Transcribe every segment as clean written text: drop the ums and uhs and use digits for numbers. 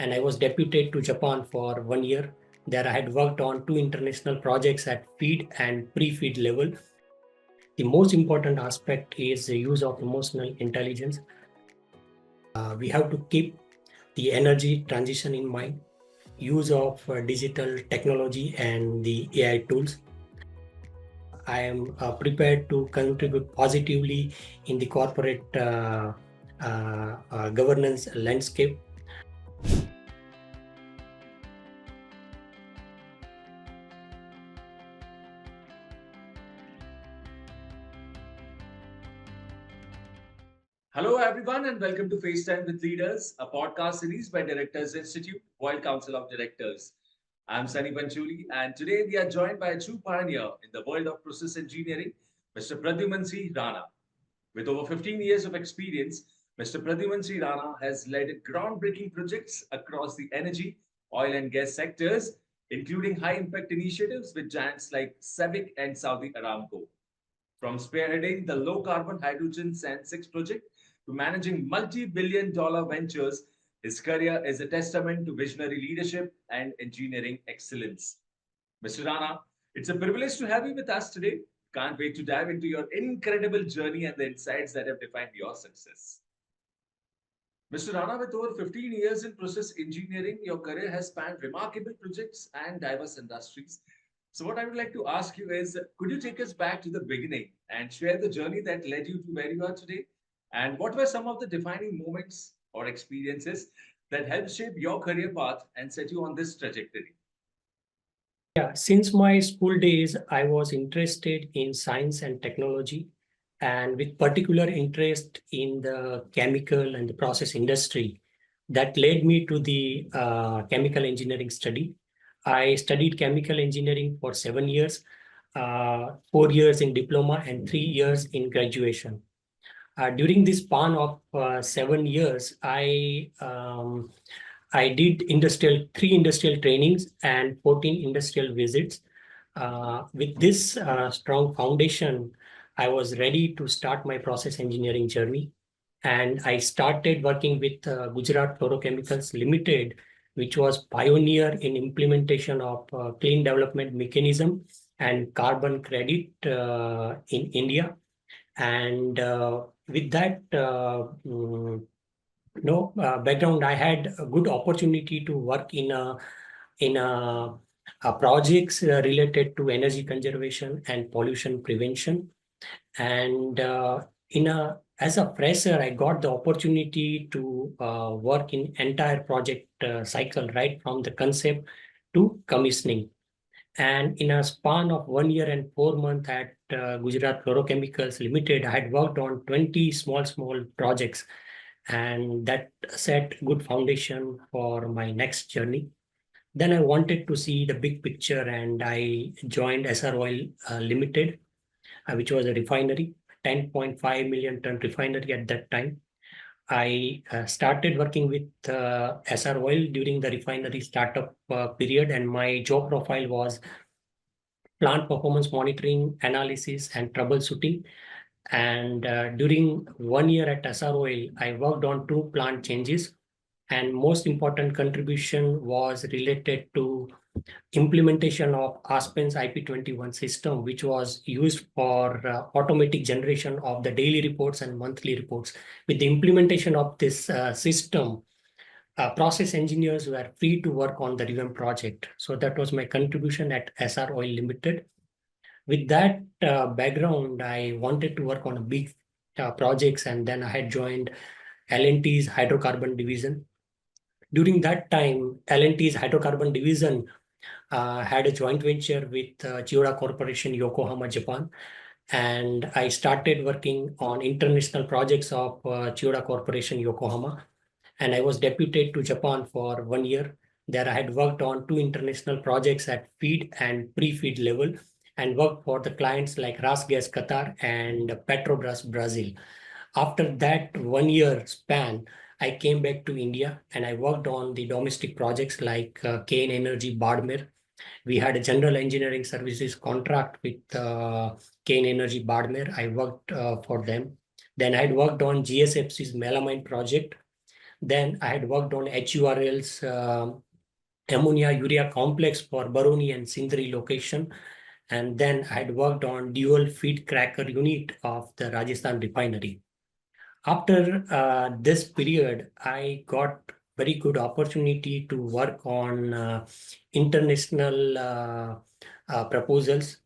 and I was deputed to Japan for 1 year. There I had worked on 2 international projects at feed and pre-feed level. The most important aspect is the use of emotional intelligence. We have to keep the energy transition in mind, use of digital technology and the AI tools. I am prepared to contribute positively in the corporate governance landscape. Hello, everyone, and welcome to FaceTime with Leaders, a podcast series by Directors Institute, World Council of Directors. I'm Sunny Panchuli, and today we are joined by a true pioneer in the world of process engineering, Mr. Pradhyumansinh Rana. With over 15 years of experience, Mr. Pradhyumansinh Rana has led groundbreaking projects across the energy, oil, and gas sectors, including high impact initiatives with giants like SABIC and Saudi Aramco. From spearheading the low carbon hydrogen Sand 6 project to managing multi billion-dollar ventures, his career is a testament to visionary leadership and engineering excellence. Mr. Rana, it's a privilege to have you with us today. Can't wait to dive into your incredible journey and the insights that have defined your success. Mr. Rana, with over 15 years in process engineering, your career has spanned remarkable projects and diverse industries. So, what I would like to ask you is could you take us back to the beginning and share the journey that led you to where you are today? And what were some of the defining moments or experiences that helped shape your career path and set you on this trajectory? Yeah, since my school days, I was interested in science and technology, and with particular interest in the chemical and the process industry. That led me to the chemical engineering study. I studied chemical engineering for 7 years, 4 years in diploma and 3 years in graduation. During this span of 7 years, I did three industrial trainings and 14 industrial visits. With this strong foundation, I was ready to start my process engineering journey. And I started working with Gujarat Fluorochemicals Limited, which was pioneer in implementation of clean development mechanism and carbon credit in India. And with that background, I had a good opportunity to work in projects related to energy conservation and pollution prevention. And in a as a fresher, I got the opportunity to work in entire project cycle, right from the concept to commissioning. And in a span of 1 year and 4 months at Gujarat Fluorochemicals Limited, I had worked on 20 small projects, and that set good foundation for my next journey. Then I wanted to see the big picture, and I joined SR Oil Limited, which was a refinery, 10.5 million ton refinery at that time. I started working with SR Oil during the refinery startup period, and my job profile was plant performance monitoring, analysis, and troubleshooting. And during 1 year at SR Oil, I worked on two plant changes. And most important contribution was related to implementation of Aspen's IP21 system, which was used for automatic generation of the daily reports and monthly reports. With the implementation of this system, process engineers were free to work on the revamp project. So that was my contribution at SR Oil Limited. With that background, I wanted to work on big projects, and then I had joined L&T's Hydrocarbon division. During that time, L&T's Hydrocarbon division had a joint venture with Chiyoda Corporation, Yokohama, Japan. And I started working on international projects of Chiyoda Corporation, Yokohama. And I was deputed to Japan for 1 year. There I had worked on 2 international projects at feed and pre-feed level, and worked for the clients like RasGas Qatar and Petrobras Brazil. After that 1 year span, I came back to India and I worked on the domestic projects like Kane Energy Badmer. We had a general engineering services contract with Kane Energy Badmer. I worked for them. Then I had worked on GSFC's melamine project. Then I had worked on HURL's ammonia urea complex for Baroni and Sindri location. And then I had worked on dual feed cracker unit of the Rajasthan Refinery. After this period, I got very good opportunity to work on international proposals.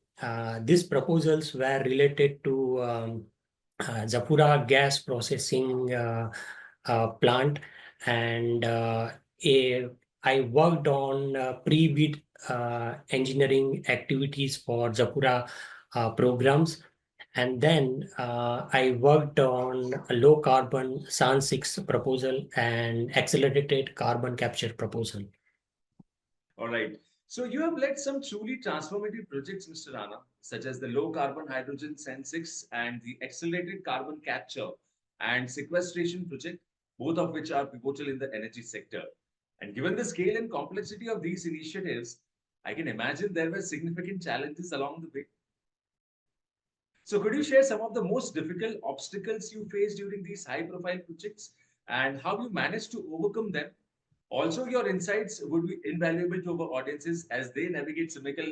These proposals were related to Japura gas processing plant, and I worked on pre-bid engineering activities for Japura programs. And then I worked on a low carbon SAN 6 proposal and accelerated carbon capture proposal. All right. So you have led some truly transformative projects, Mr. Rana, such as the low carbon hydrogen Sen6 and the accelerated carbon capture and sequestration project, both of which are pivotal in the energy sector. And given the scale and complexity of these initiatives, I can imagine there were significant challenges along the way. So could you share some of the most difficult obstacles you faced during these high profile projects and how you managed to overcome them? Also, your insights would be invaluable to our audiences as they navigate similar.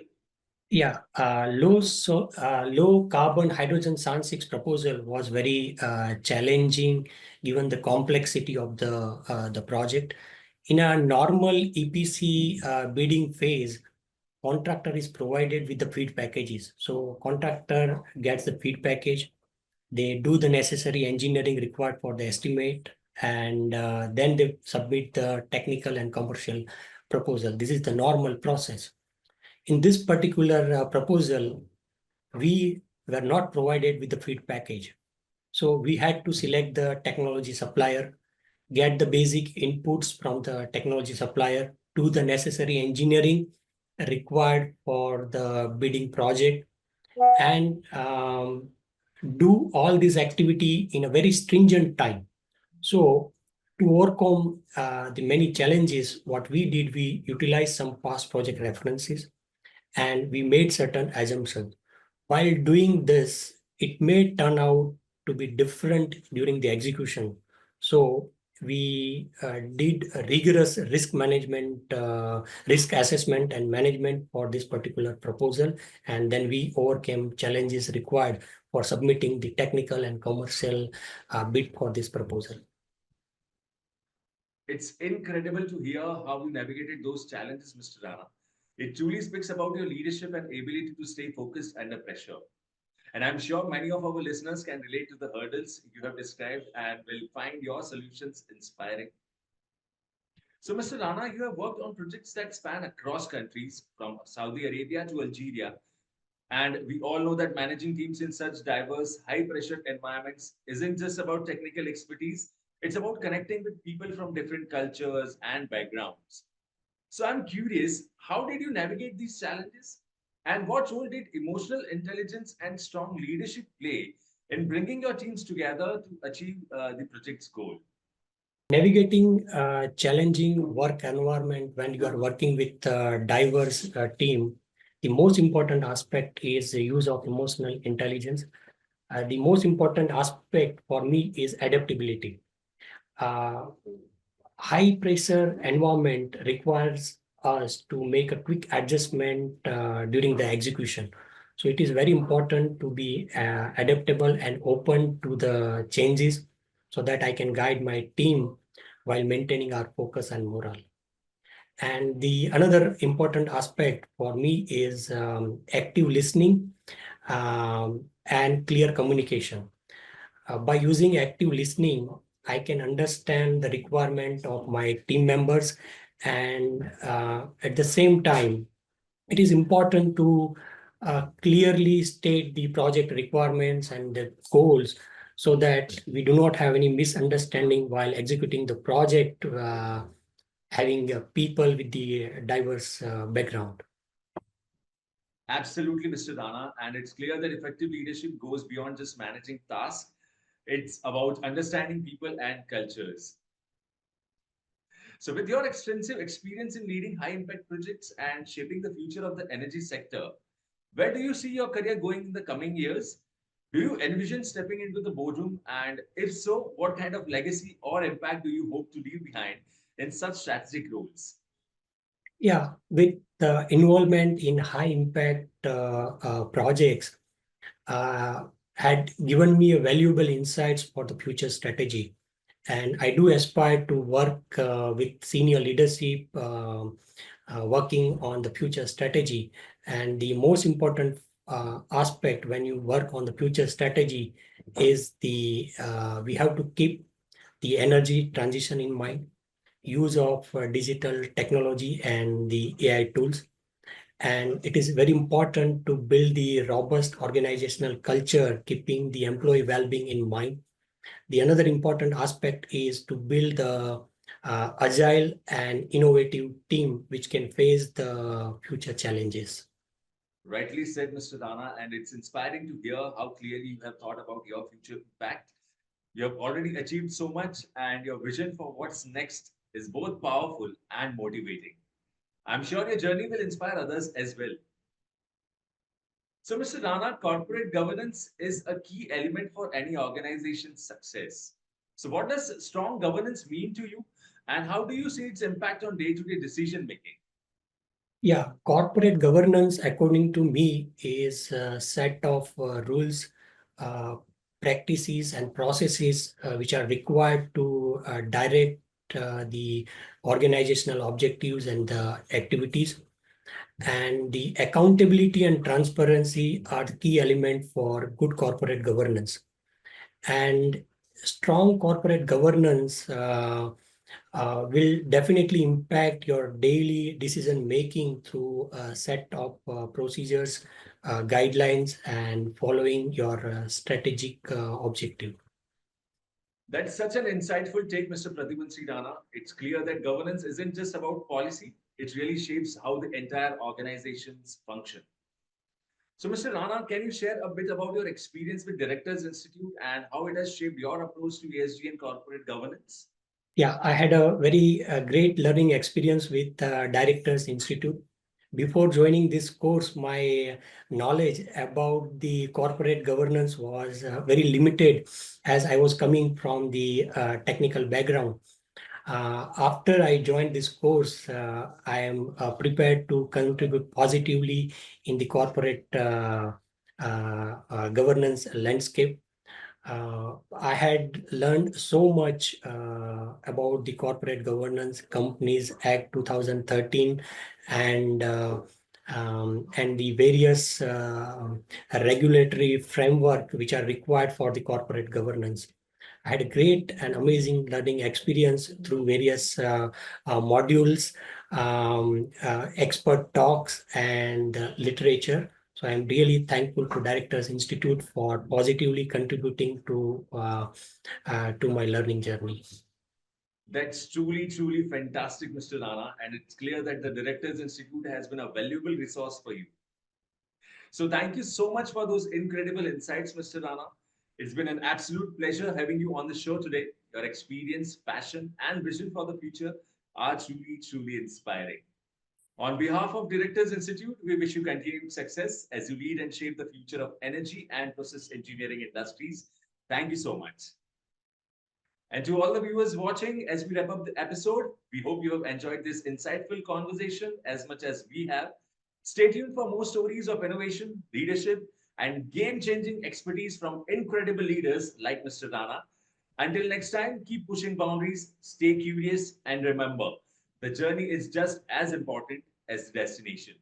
Yeah, low carbon hydrogen SAN 6 proposal was very challenging given the complexity of the project. In a normal EPC bidding phase, contractor is provided with the feed packages. So contractor gets the feed package. They do the necessary engineering required for the estimate, and then they submit the technical and commercial proposal. This is the normal process. In this particular proposal, we were not provided with the feed package. So we had to select the technology supplier, get the basic inputs from the technology supplier, do the necessary engineering required for the bidding project, and do all this activity in a very stringent time. So to overcome the many challenges, what we did, we utilized some past project references and we made certain assumptions. While doing this, it may turn out to be different during the execution. So we did a rigorous risk assessment and management for this particular proposal, and then we overcame challenges required for submitting the technical and commercial bid for this proposal. It's incredible to hear how you navigated those challenges, Mr. Rana. It truly speaks about your leadership and ability to stay focused under pressure. And I'm sure many of our listeners can relate to the hurdles you have described and will find your solutions inspiring. So, Mr. Rana, you have worked on projects that span across countries from Saudi Arabia to Algeria. And we all know that managing teams in such diverse, high pressure environments isn't just about technical expertise, it's about connecting with people from different cultures and backgrounds. So I'm curious, how did you navigate these challenges? And what role did emotional intelligence and strong leadership play in bringing your teams together to achieve the project's goal? Navigating a challenging work environment when you are working with a diverse team, the most important aspect is the use of emotional intelligence. The most important aspect for me is adaptability. Uh, High pressure environment requires us to make a quick adjustment during the execution. So it is very important to be adaptable and open to the changes so that I can guide my team while maintaining our focus and morale. And the another important aspect for me is active listening and clear communication. By using active listening, I can understand the requirement of my team members, and at the same time, it is important to clearly state the project requirements and the goals so that we do not have any misunderstanding while executing the project, having people with the diverse background. Absolutely, Mr. Rana. And it's clear that effective leadership goes beyond just managing tasks, it's about understanding people and cultures. So, with your extensive experience in leading high impact projects and shaping the future of the energy sector, where do you see your career going in the coming years? Do you envision stepping into the boardroom? And if so, what kind of legacy or impact do you hope to leave behind in such strategic roles? Yeah, with the involvement in high impact projects, uh, had given me a valuable insights for the future strategy. And I do aspire to work with senior leadership, working on the future strategy. And the most important aspect when you work on the future strategy is the we have to keep the energy transition in mind, use of digital technology and the AI tools. And it is very important to build the robust organizational culture, keeping the employee well-being in mind. The another important aspect is to build a agile and innovative team which can face the future challenges. Rightly said, Mr. Rana, and it's inspiring to hear how clearly you have thought about your future impact. You have already achieved so much, and your vision for what's next is both powerful and motivating. I'm sure your journey will inspire others as well. So, Mr. Rana, corporate governance is a key element for any organization's success. So, what does strong governance mean to you, and how do you see its impact on day to day decision making? Yeah, corporate governance, according to me, is a set of rules, uh, practices, and processes which are required to direct the organizational objectives and the activities. And the accountability and transparency are the key element for good corporate governance. And strong corporate governance will definitely impact your daily decision making through a set of procedures, guidelines, and following your strategic objective. That's such an insightful take, Mr. Pradhyumansinh Rana. It's clear that governance isn't just about policy, it really shapes how the entire organizations function. So, Mr. Rana, can you share a bit about your experience with Directors Institute and how it has shaped your approach to ESG and corporate governance? Yeah, I had a very great learning experience with Directors Institute. Before joining this course, my knowledge about the corporate governance was very limited as I was coming from the technical background. After I joined this course, I am prepared to contribute positively in the corporate governance landscape. I had learned so much about the Corporate Governance Companies Act 2013 and and the various regulatory framework which are required for the corporate governance. I had a great and amazing learning experience through various modules, expert talks, and literature. So I'm really thankful to Directors Institute for positively contributing to my learning journey. That's truly fantastic, Mr. Rana, and it's clear that the Directors Institute has been a valuable resource for you. So, thank you so much for those incredible insights, Mr. Rana. It's been an absolute pleasure having you on the show today. Your experience, passion, and vision for the future are truly inspiring. On behalf of Directors Institute, we wish you continued success as you lead and shape the future of energy and process engineering industries. Thank you so much. And to all the viewers watching, as we wrap up the episode, we hope you have enjoyed this insightful conversation as much as we have. Stay tuned for more stories of innovation, leadership, and game changing expertise from incredible leaders like Mr. Rana. Until next time, keep pushing boundaries, stay curious, and remember the journey is just as important as the destination.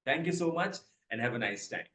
Thank you so much and have a nice time.